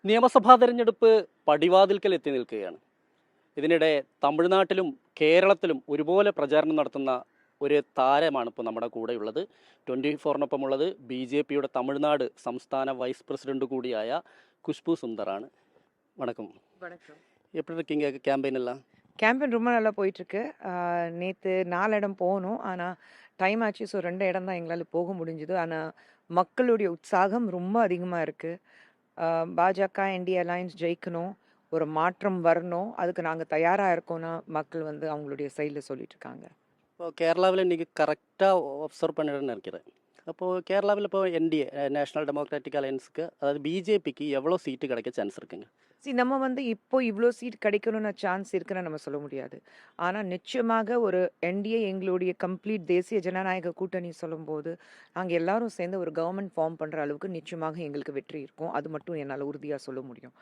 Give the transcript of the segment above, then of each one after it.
നിയമസഭാ തെരഞ്ഞെടുപ്പ് പടിവാതിൽക്കൽ എത്തി നിൽക്കുകയാണ്. ഇതിനിടെ തമിഴ്നാട്ടിലും കേരളത്തിലും ഒരുപോലെ പ്രചാരണം നടത്തുന്ന ഒരു താരമാണ് ഇപ്പോൾ നമ്മുടെ കൂടെയുള്ളത്. 24-നൊപ്പമുള്ളത് BJPയുടെ തമിഴ്നാട് സംസ്ഥാന വൈസ് പ്രസിഡന്റ് കൂടിയായ குஷ்பு சுந்தராണ്. வணக்கம். வணக்கம். எப்படி இருக்கீங்க கேம்பெயின் எல்லாம்? கேம்பெயின் ரொம்ப நல்லா போயிட்டுருக்கு. நேற்று 4 இடம் போனோம். ஆனால் டைம் ஆச்சு. ஸோ 2 இடம் தான் எங்களால் போக முடிஞ்சுது. ஆனால் மக்களுடைய உற்சாகம் ரொம்ப அதிகமாக இருக்குது. பாஜக என்டிஏ அலையன்ஸ் ஜெயிக்கணும், ஒரு மாற்றம் வரணும், அதுக்கு நாங்கள் தயாராக இருக்கோம்னா மக்கள் வந்து அவங்களுடைய சைடில் சொல்லிட்டு இருக்காங்க. இப்போ கேரளாவில் இன்றைக்கி கரெக்டாக ஒப்சர்வ் பண்ணிடுன்னு நினைக்கிறேன். அப்போது கேரளாவில் இப்போ NDA நேஷனல் டெமோக்ராட்டிக் அலையன்ஸுக்கு, அதாவது BJPக்கு எவ்வளோ சீட்டு கிடைக்க சான்ஸ் இருக்குங்க? நம்ம வந்து இப்போ இவ்வளோ சீட் கிடைக்கணும்னு சான்ஸ் இருக்குன்னு நம்ம சொல்ல முடியாது. ஆனால் நிச்சயமாக ஒரு NDA எங்களுடைய கம்ப்ளீட் தேசிய ஜனநாயக கூட்டணி சொல்லும்போது நாங்கள் எல்லாரும் சேர்ந்து ஒரு கவர்மெண்ட் ஃபார்ம் பண்ணுற அளவுக்கு நிச்சயமாக எங்களுக்கு வெற்றி இருக்கும். அது மட்டும் என்னால் உறுதியாக சொல்ல முடியும்.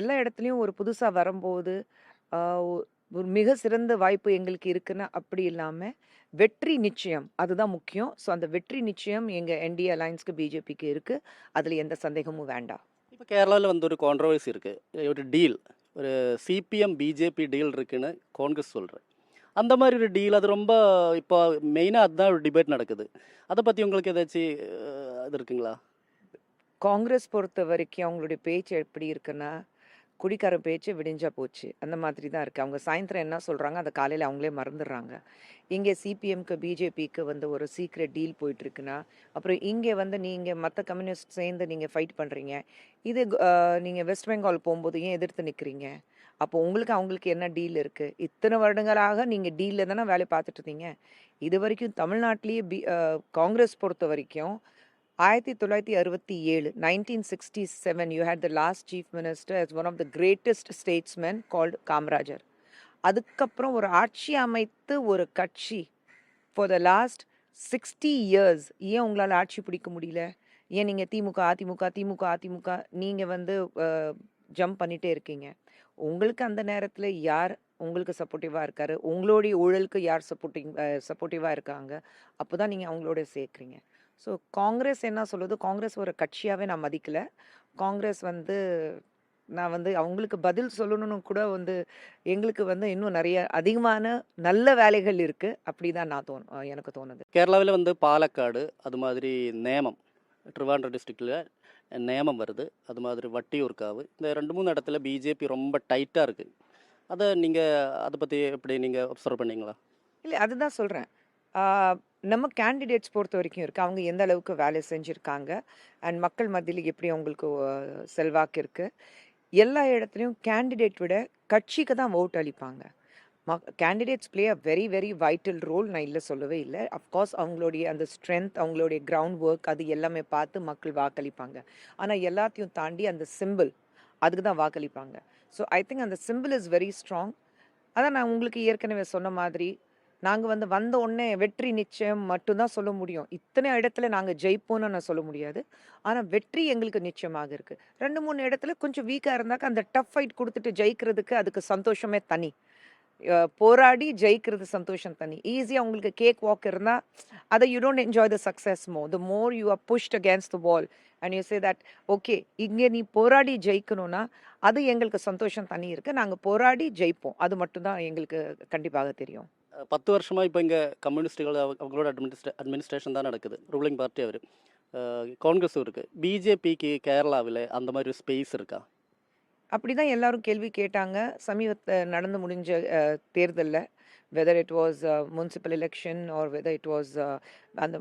எல்லா இடத்துலையும் ஒரு புதுசாக வரும்போது ஒரு மிக சிறந்த வாய்ப்பு எங்களுக்கு இருக்குன்னா அப்படி இல்லாமல் வெற்றி நிச்சயம் அதுதான் முக்கியம். ஸோ அந்த வெற்றி நிச்சயம் எங்கள் NDA அலையன்ஸ்க்கு BJPக்கு இருக்குது. அதில் எந்த சந்தேகமும் வேண்டாம். இப்போ கேரளாவில் வந்து ஒரு கான்ட்ரவர்சி இருக்குது, ஒரு டீல், ஒரு CPM BJP டீல் இருக்குன்னு காங்கிரஸ் சொல்கிறேன். அந்த மாதிரி ஒரு டீல் அது ரொம்ப இப்போ மெயினாக அதுதான் ஒரு டிபேட் நடக்குது. அதை பற்றி உங்களுக்கு ஏதாச்சும் இது இருக்குங்களா? காங்கிரஸ் பொறுத்த வரைக்கும் அவங்களுடைய பேச்சு எப்படி இருக்குன்னா, குடிக்கார பேச்சு விடிஞ்சா போச்சு அந்த மாதிரி தான் இருக்குது. அவங்க சாயந்தரம் என்ன சொல்கிறாங்க அதை காலையில் அவங்களே மறந்துடுறாங்க. இங்கே CPMக்கு BJPக்கு வந்து ஒரு சீக்ரெட் டீல் போயிட்டுருக்குன்னா, அப்புறம் இங்கே வந்து நீங்கள் மற்ற கம்யூனிஸ்ட் சேர்ந்து நீங்கள் ஃபைட் பண்ணுறீங்க. இது நீங்கள் வெஸ்ட் பெங்கால் போகும்போது ஏன் எதிர்த்து நிற்கிறீங்க? அப்போ அவங்களுக்கு என்ன டீல் இருக்குது? இத்தனை வருடங்களாக நீங்கள் டீலில் தானே வேலை பார்த்துட்டு இருந்தீங்க. இது வரைக்கும் தமிழ்நாட்டிலேயே காங்கிரஸ் பொறுத்த வரைக்கும் 1967 1967 you had the last chief minister as one of the greatest statesmen called Kamarajar. அதுக்கப்புறம் ஒரு ஆட்சி அமைத்து ஒரு கட்சி for the last 60 years ஏன் உங்களால் ஆட்சி பிடிக்க முடியல? ஏன் நீங்கள் திமுக நீங்கள் வந்து ஜம்ப் பண்ணிகிட்டே இருக்கீங்க? உங்களுக்கு அந்த நேரத்தில் யார் உங்களுக்கு சப்போர்ட்டிவாக இருக்காரு? உங்களுடைய ஊழலுக்கு யார் சப்போர்ட்டிவாக இருக்காங்க? அப்போ தான் நீங்கள் அவங்களோட சேர்க்குறீங்க. ஸோ காங்கிரஸ் என்ன சொல்லுது, காங்கிரஸ் ஒரு கட்சியாகவே நான் மதிக்கலை. காங்கிரஸ் வந்து நான் வந்து அவங்களுக்கு பதில் சொல்லணும்னு கூட வந்து எங்களுக்கு வந்து இன்னும் நிறைய அதிகமான நல்ல வேலைகள் இருக்குது அப்படி தான் எனக்கு தோணுது. கேரளாவில் வந்து பாலக்காடு, அது மாதிரி நேமம், ட்ரிவாண்ட்ரம் டிஸ்ட்ரிக்டில் நேமம் வருது, அது மாதிரி வட்டியூர்காவு, இந்த 2-3 இடத்துல BJP ரொம்ப டைட்டாக இருக்குது. அதை பற்றி எப்படி நீங்கள் அப்சர்வ் பண்ணீங்களா? இல்லை, அதுதான் சொல்கிறேன். நம்ம கேண்டிடேட்ஸ் பொறுத்த வரைக்கும் இருக்குது, அவங்க எந்த அளவுக்கு வேலை செஞ்சுருக்காங்க அண்ட் மக்கள் மத்தியில் எப்படி அவங்களுக்கு செல்வாக்கு இருக்குது. எல்லா இடத்துலையும் கேண்டிடேட் விட கட்சிக்கு தான் ஓட் அளிப்பாங்க. Candidates play a very very vital role, நான் இல்லை சொல்லவே இல்லை. அஃப்கோர்ஸ் அவங்களுடைய அந்த ஸ்ட்ரென்த், அவங்களுடைய கிரவுண்ட் ஒர்க் அது எல்லாமே பார்த்து மக்கள் வாக்களிப்பாங்க. ஆனால் எல்லாத்தையும் தாண்டி அந்த சிம்பிள், அதுக்கு தான் வாக்களிப்பாங்க. ஸோ ஐ திங்க் அந்த சிம்பிள் இஸ் வெரி ஸ்ட்ராங். அதான் நான் உங்களுக்கு ஏற்கனவே சொன்ன மாதிரி நாங்கள் வந்து வந்த உடனே வெற்றி நிச்சயம் மட்டும்தான் சொல்ல முடியும். இத்தனை இடத்துல நாங்கள் ஜெயிப்போம்னு நான் சொல்ல முடியாது. ஆனால் வெற்றி எங்களுக்கு நிச்சயமாக இருக்குது. 2-3 இடத்துல கொஞ்சம் வீக்காக இருந்தாக்க அந்த டஃப் ஃபைட் கொடுத்துட்டு ஜெயிக்கிறதுக்கு அதுக்கு சந்தோஷமே தனி. போராடி ஜெயிக்கிறது சந்தோஷம் தனி. ஈஸியாக உங்களுக்கு கேக் வாக் இருந்தால் அதை you don't enjoy the success more. The more you are pushed against the wall and you say that okay இங்கே நீ போராடி ஜெயிக்கணும்னா அது எங்களுக்கு சந்தோஷம் தனி இருக்குது. நாங்கள் போராடி ஜெயிப்போம், அது மட்டும்தான் எங்களுக்கு கண்டிப்பாக தெரியும். 10 வருஷமாக இப்போ இங்கே கம்யூனிஸ்டுகள் அவங்களோட அட்மினிஸ்ட்ரேஷன் தான் நடக்குது, ரூலிங் பார்ட்டி அவர். காங்கிரஸும் இருக்குது. BJPக்கு கேரளாவில் அந்த மாதிரி ஒரு ஸ்பேஸ் இருக்கா? அப்படி தான் எல்லாரும் கேள்வி கேட்டாங்க சமீபத்தில் நடந்து முடிஞ்ச தேர்தலில். Whether it was municipal election or whether it was அந்த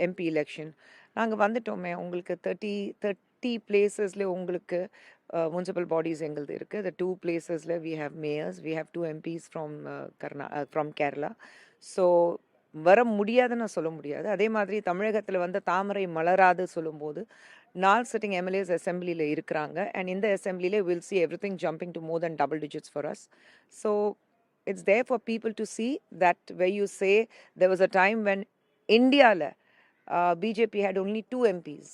MP எலெக்ஷன். நாங்கள் வந்துட்டோமே, உங்களுக்கு 30 பிளேசஸில் உங்களுக்கு முனிசிபல் பாடிஸ் எங்களுது இருக்குது. The 2 places we have mayors, we have 2 MPs from Kerala. So வர முடியாதுன்னு சொல்ல முடியாது. அதே மாதிரி தமிழகத்தில் வந்து தாமரை மலராது சொல்லும்போது 4 sitting MLAs அசம்பிளியில் இருக்கிறாங்க. அண்ட் இந்த அசம்பிளியில் will see everything jumping to more than double digits for us. So it's there for people to see that where you say there was a time when இந்தியாவில் BJP had only 2 MPs.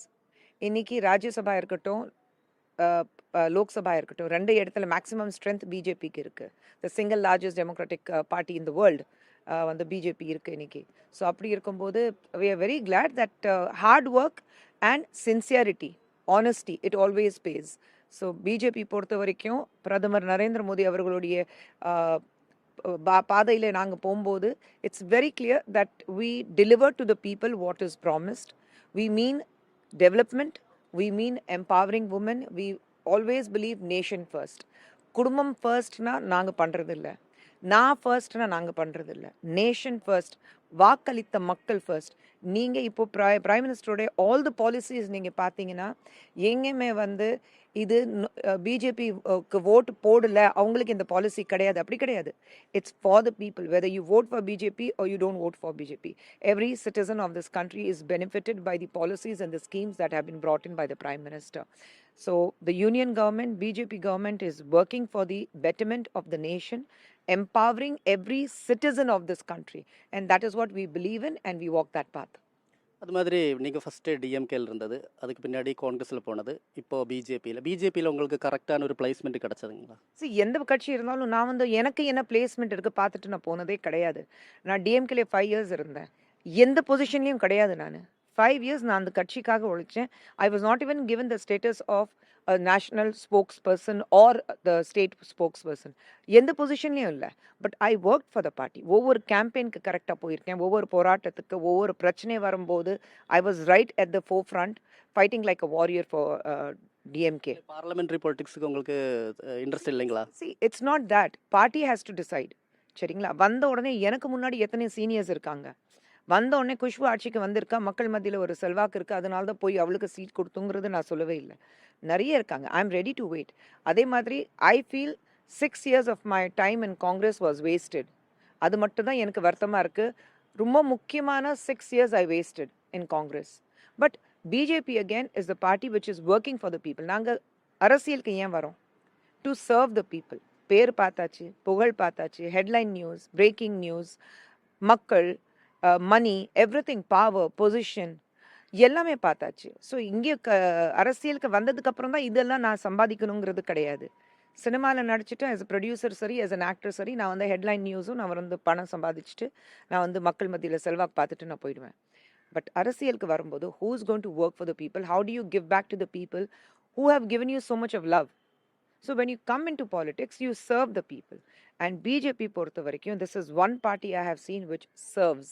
இன்னைக்கு ராஜ்யசபா இருக்கட்டும் லோக்சபா இருக்கட்டும் 2 இடத்துல maximum strength BJPக்கு இருக்குது. The single largest democratic party in the world வந்து BJP இருக்குது இன்னைக்கு. So அப்படி இருக்கும்போது we are very glad that hard work and sincerity honesty, it always pays. So BJP பொறுத்த வரைக்கும் பிரதமர் நரேந்திர மோடி அவர்களுடைய பாதையில் நாங்கள் போகும்போது it's very clear that we deliver to the people what is promised. We mean development, we mean empowering women, we always believe nation first. குடும்பம் ஃபர்ஸ்ட்னா நாங்கள் பண்ணுறதில்ல, நான் ஃபர்ஸ்ட்னா நாங்கள் பண்ணுறதில்ல, நேஷன் ஃபர்ஸ்ட், வாக்களித்த மக்கள் ஃபர்ஸ்ட். நீங்கள் இப்போ பிரைம் மினிஸ்டருடைய ஆல் தி பாலிசிஸ் நீங்கள் பார்த்தீங்கன்னா எங்கேயுமே வந்து இது பிஜேபிக்கு ஓட்டு போடல அவங்களுக்கு இந்த பாலிசி கிடையாது, அப்படி கிடையாது. It's for the people. Whether you vote for BJP or you don't vote for BJP, every citizen of this country is benefited by the policies and the schemes that have been brought in by the prime minister. So the union government, BJP government, is working for the betterment of the nation, empowering every citizen of this country, and that is what we believe in, and we walk that path. அது மாதிரி நீங்கள் first டிஎம்கேல இருந்தது, அதுக்கு பின்னாடி காங்கிரஸில் போனது, இப்போது பிஜேபியில் உங்களுக்கு கரெக்டான ஒரு பிளேஸ்மெண்ட் கிடச்சதுங்களா? எந்த கட்சி இருந்தாலும் நான் வந்து எனக்கு என்ன பிளேஸ்மெண்ட் இருக்குது பார்த்துட்டு நான் போனதே கிடையாது. நான் டிஎம்கேல 5 இயர்ஸ் இருந்தேன், எந்த பொசிஷன்லேயும் கிடையாது. நான் 5 இயர்ஸ் நான் அந்த கட்சிக்காக உழைச்சேன். I was not even given the status of a national spokesperson or the state spokesperson. எந்த பொசிஷன்லையும் இல்லை. But I work for the party. ஒவ்வொரு கேம்பெயினுக்கு கரெக்டாக போயிருக்கேன், ஒவ்வொரு போராட்டத்துக்கு, ஒவ்வொரு பிரச்சனை வரும்போது I was right at the forefront, fighting like a warrior for DMK. Parliamentary பாலிடிக்ஸுக்கு உங்களுக்கு இன்ட்ரெஸ்ட் இல்லைங்களா? It's not that. Party has to decide. சரிங்களா? வந்த உடனே எனக்கு முன்னாடி எத்தனை சீனியர்ஸ் இருக்காங்க, வந்த உடனே குஷ்பு ஆட்சிக்கு வந்திருக்கா, மக்கள் மத்தியில் ஒரு செல்வாக்கு இருக்குது, அதனால தான் போய் அவளுக்கு சீட் கொடுத்துங்கிறது நான் சொல்லவே இல்லை. நிறைய இருக்காங்க. I am ready to wait. அதே மாதிரி I feel 6 years of my time in Congress was wasted. அது மட்டும் தான் எனக்கு வருத்தமாக இருக்குது. ரொம்ப முக்கியமான 6 years I wasted in Congress. But BJP again is the party which is working for the people. நாங்கள் அரசியலுக்கு ஏன் வரோம்? To serve the people. பேர் பார்த்தாச்சு, புகழ் பார்த்தாச்சு, ஹெட்லைன் நியூஸ், பிரேக்கிங் நியூஸ், மக்கள், மணி, எவ்ரிதிங், பவர், பொசிஷன் எல்லாமே பார்த்தாச்சு. ஸோ இங்கே அரசியலுக்கு வந்ததுக்கப்புறம் தான் இதெல்லாம் நான் சம்பாதிக்கணுங்கிறது கிடையாது. சினிமாவில் நடிச்சுட்டு ஆஸ் அ ப்ரொடியூசர் சரி, ஆஸ் அன் ஆக்டர் சரி, நான் வந்து ஹெட்லைன் நியூஸும் நான் வந்து பணம் சம்பாதிச்சுட்டு நான் வந்து மக்கள் மத்தியில் செல்வாக்கு பார்த்துட்டு நான் போயிடுவேன். பட் அரசியலுக்கு வரும்போது who is going to work for the people? How do you give back to the people who have given you so much of love? So when you come into politics, you serve the people. And BJP பொறுத்த வரைக்கும், this is one party I have seen which serves,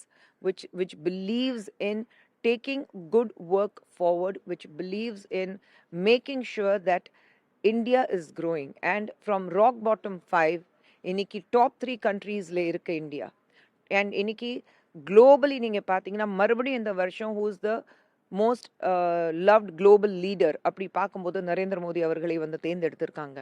which believes in taking good work forward, which believes in making sure that India is growing. And from rock bottom 5, இன்னைக்கு top 3 countries-ல இருக்க India. And இன்னைக்கு globally நீங்க பார்த்தீங்கன்னா மறுபடியும் இந்த வருஷம் who is the most loved global leader அப்படி பார்க்கும்போது நரேந்திர மோடி அவர்களை வந்து தேர்ந்தெடுத்திருக்காங்க.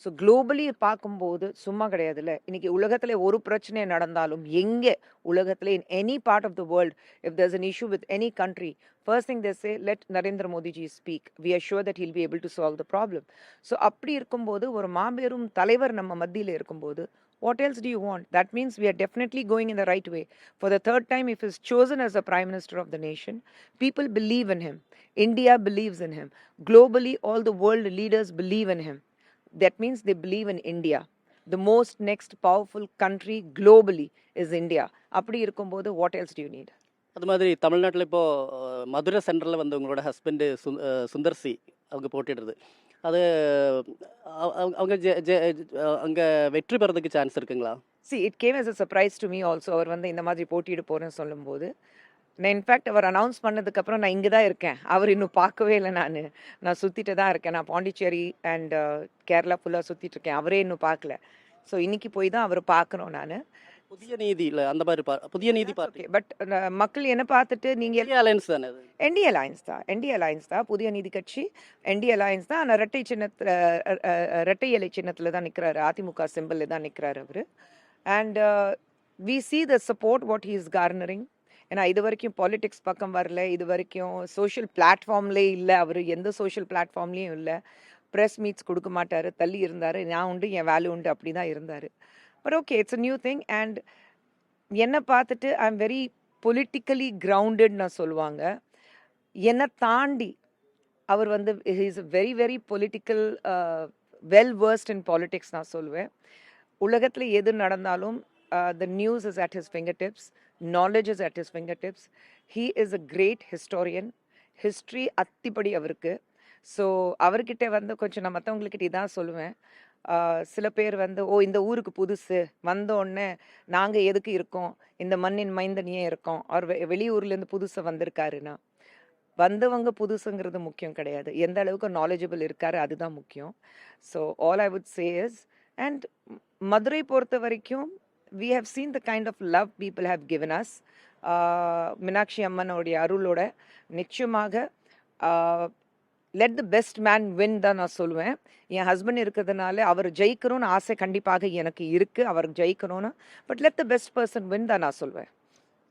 ஸோ குளோபலி பார்க்கும்போது சும்மா கிடையாதுல்ல. இன்னைக்கு உலகத்தில் ஒரு பிரச்சனை நடந்தாலும், எங்கே உலகத்தில் in any part of the world, if there's an issue with any country, first thing they say let Narendra Modiji speak, we are sure that he'll be able to solve the problem. So அப்படி இருக்கும்போது ஒரு மாபெரும் தலைவர் நம்ம மத்தியில் இருக்கும்போது what else do you want? That means we are definitely going in the right way. For the third time, if he is chosen as the Prime Minister of the nation, people believe in him. India believes in him. Globally, all the world leaders believe in him. That means they believe in India. The most next powerful country globally is India. அப்படி இருக்கும்போது what else do you need? அது மாதிரி தமிழ்நாட்டில் இப்போது மதுரை சென்டரில் வந்து உங்களோட husband Sundar C அவங்க போட்டிடுறது, அது அவங்க அங்கே வெற்றி பெறதுக்கு சான்ஸ் இருக்குங்களா? it came as a surprise to me also. அவர் வந்து இந்த மாதிரி போட்டியிட போகிறேன்னு சொல்லும்போது, நான் இன்ஃபேக்ட் அவர் அனௌன்ஸ் பண்ணதுக்கப்புறம் நான் இங்கே தான் இருக்கேன், அவர் இன்னும் பார்க்கவே இல்லை. நான் சுற்றிட்டு தான் இருக்கேன். நான் பாண்டிச்சேரி அண்ட் கேரளா ஃபுல்லாக சுற்றிட்டு இருக்கேன். அவரே இன்னும் பார்க்கல. ஸோ இன்னைக்கு போய் தான் அவர் பார்க்கணும். நான் புதிய நீதி இல்லை அந்த மாதிரி புதிய நீதி பார்ட்டி. பட் மக்கள் என்ன பார்த்துட்டு நீங்கள் அலையன்ஸ் தானே? அது என்டி அலையன்ஸ் தான் புதிய நீதி கட்சி. என்டி அலையன்ஸ் தான். ஆனால் ரெட்டை இலை சின்னத்தில் தான் நிற்கிறாரு, அதிமுக சிம்பிளில் தான் நிற்கிறாரு அவர். And we see the support what he is garnering. ஏன்னா இது வரைக்கும் பாலிடிக்ஸ் பக்கம் வரல, இது வரைக்கும் சோஷியல் பிளாட்ஃபார்ம்லேயே இல்லை, அவர் எந்த சோஷியல் பிளாட்ஃபார்ம்லேயும் இல்லை, ப்ரெஸ் மீட்ஸ் கொடுக்க மாட்டார், தள்ளி இருந்தார், நான் உண்டு என் வேலை உண்டு அப்படி தான் இருந்தார். But okay, it's a new thing. And என்னை பார்த்துட்டு ஐ எம் வெரி பொலிட்டிக்கலி கிரவுண்டட்னு சொல்லுவாங்க. என்னை தாண்டி அவர் வந்து he is very very political, well worst in politics நான் சொல்லுவேன். உலகத்தில் எது நடந்தாலும் the news is at his fingertips, knowledge is at his fingertips. He is a great historian. History attipadi avarku. So அவர்கிட்ட வந்து கொஞ்சம் நான் மற்றவங்கக்கிட்ட இதான் சொல்லுவேன். சில பேர் வந்து ஓ இந்த ஊருக்கு புதுசு வந்த உடனே நாங்கள் எதுக்கு இருக்கோம், இந்த மண்ணின் மைந்தன் ஏன் இருக்கோம், அவர் வெளியூர்லேருந்து புதுசாக வந்திருக்காருன்னா, வந்தவங்க புதுசுங்கிறது முக்கியம் கிடையாது, எந்த அளவுக்கு நாலேஜபிள் இருக்காரு அதுதான் முக்கியம். So all I would say is, and Madurai பொறுத்த வரைக்கும் we have seen the kind of love people have given us. Meenakshi அம்மனுடைய அருளோட நிச்சயமாக let the best man win தான் நான் சொல்லுவேன். என் ஹஸ்பண்ட் இருக்கிறதுனால அவர் ஜெயிக்கணும்னு ஆசை கண்டிப்பாக எனக்கு இருக்குது, அவர் ஜெயிக்கணும்னு. But let the best person win தான் நான் சொல்வேன்.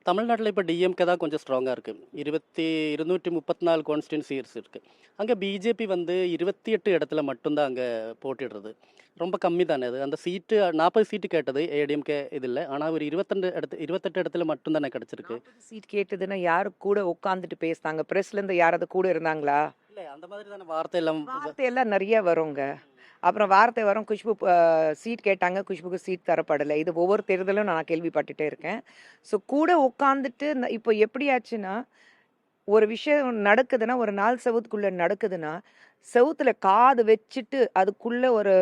தமிழ்நாட்டில் இப்போ டிஎம்கே தான் கொஞ்சம் ஸ்ட்ராங்காக இருக்குது. 234 கான்ஸ்டியூன்சிஸ் இருக்குது. அங்கே பிஜேபி வந்து 28 இடத்துல மட்டும்தான் அங்கே போட்டிடுறது. ரொம்ப கம்மி தானே அது. அந்த சீட்டு 40 சீட்டு கேட்டது ஏடிஎம்கே இதில், ஆனால் ஒரு 28 இடத்துல மட்டும்தானே கிடச்சிருக்கு. சீட் கேட்டதுன்னா யாரு கூட உட்காந்துட்டு பேசினாங்க? ப்ரெஸ்லேருந்து யாராவது கூட இருந்தாங்களா? இல்லை, அந்த மாதிரி தானே வார்த்தையெல்லாம் நிறைய வருங்க. அப்புறம் வார்த்தை வரும், குஷ்பு சீட் கேட்டாங்க, குஷ்புக்கு சீட் தரப்படலை. இது ஒவ்வொரு தேர்தலும் நான் கேள்விப்பட்டுட்டே இருக்கேன். ஸோ கூட உட்காந்துட்டு இப்போ எப்படி ஆச்சுன்னா, ஒரு விஷயம் நடக்குதுன்னா, ஒரு நாள் செவுத்துக்குள்ளே நடக்குதுன்னா, செவுத்துல காது வச்சுட்டு அதுக்குள்ளே ஒரு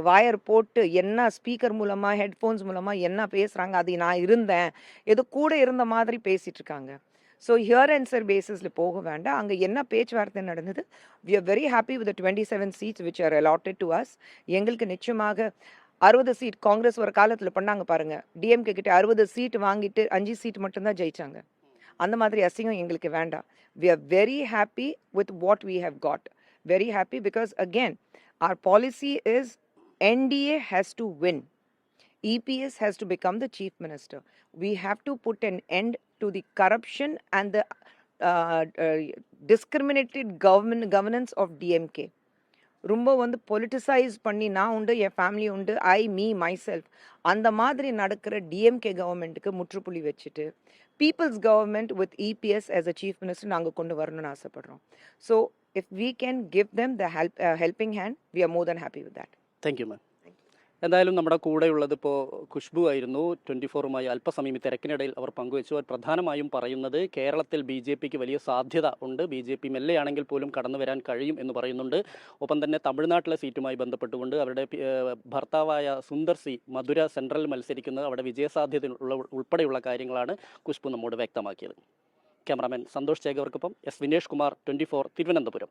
வயர் போட்டு என்ன ஸ்பீக்கர் மூலமாக ஹெட்ஃபோன்ஸ் மூலமாக என்ன பேசுகிறாங்க, அது நான் இருந்தேன் ஏதோ கூட இருந்த மாதிரி பேசிகிட்டு இருக்காங்க. ஸோ ஹியர் அண்ட் சர் பேசிஸில் போக வேண்டாம். அங்கே என்ன பேச்சுவார்த்தை நடந்தது? We are very happy with 27 seats which are allotted to us. எங்களுக்கு நிச்சயமாக 60 சீட் காங்கிரஸ் ஒரு காலத்தில் பண்ணாங்க பாருங்க, டிஎம்கே கிட்ட 60 சீட் வாங்கிட்டு 5 சீட் மட்டும்தான் ஜெயிச்சாங்க. அந்த மாதிரி அசிங்கம் எங்களுக்கு வேண்டாம். We are very happy with what we have got. Very happy because again our policy is NDA has to win. EPS has to become the chief minister. We have to put an end to the corruption and the discriminated governance of DMK. ரொம்ப வந்து politicize பண்ணி நான் உண்டு, என் family உண்டு, myself அந்த மாதிரி நடக்கிற டிஎம்கே கவர்மெண்ட்டுக்கு முற்றுப்புள்ளி வச்சுட்டு peoples government with EPS as a chief minister நாங்கள் கொண்டு வரணும்னு ஆசைப்படுறோம். So if we can give them the helping hand, we are more than happy with that. Thank you, ma'am. എന്തായാലും നമ്മുടെ കൂടെയുള്ളത് ഇപ്പോൾ ഖുഷ്ബു ആയിരുന്നു. 24-മായി അല്പസമയം ഈ തിരക്കിനിടയിൽ അവർ പങ്കുവച്ചു. അവർ പ്രധാനമായും പറയുന്നത് കേരളത്തിൽ BJPക്ക് വലിയ സാധ്യത ഉണ്ട്, BJP മെല്ലെയാണെങ്കിൽ പോലും കടന്നു വരാൻ കഴിയും എന്ന് പറയുന്നുണ്ട്. ഒപ്പം തന്നെ തമിഴ്നാട്ടിലെ സീറ്റുമായി ബന്ധപ്പെട്ടുകൊണ്ട് അവരുടെ ഭർത്താവായ സുന്ദർ സി മധുര സെൻട്രലിൽ മത്സരിക്കുന്നത് അവിടെ വിജയസാധ്യത ഉൾപ്പെടെയുള്ള കാര്യങ്ങളാണ് ഖുഷ്ബു നമ്മോട് വ്യക്തമാക്കിയത്. ക്യാമറാമാൻ സന്തോഷ് ചേകവർക്കൊപ്പം എസ് വിനേഷ് കുമാർ, 24 തിരുവനന്തപുരം.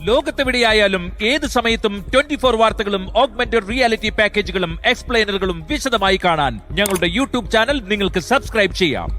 ലോകത്തെവിടെയായാലും ഏത് സമയത്തും 24 വാർത്തകളും ഓഗ്മെന്റഡ് റിയാലിറ്റി പാക്കേജുകളും എക്സ്പ്ലെയിനറുകളും വിശദമായി കാണാൻ ഞങ്ങളുടെ യൂട്യൂബ് ചാനൽ നിങ്ങൾക്ക് സബ്സ്ക്രൈബ് ചെയ്യാം.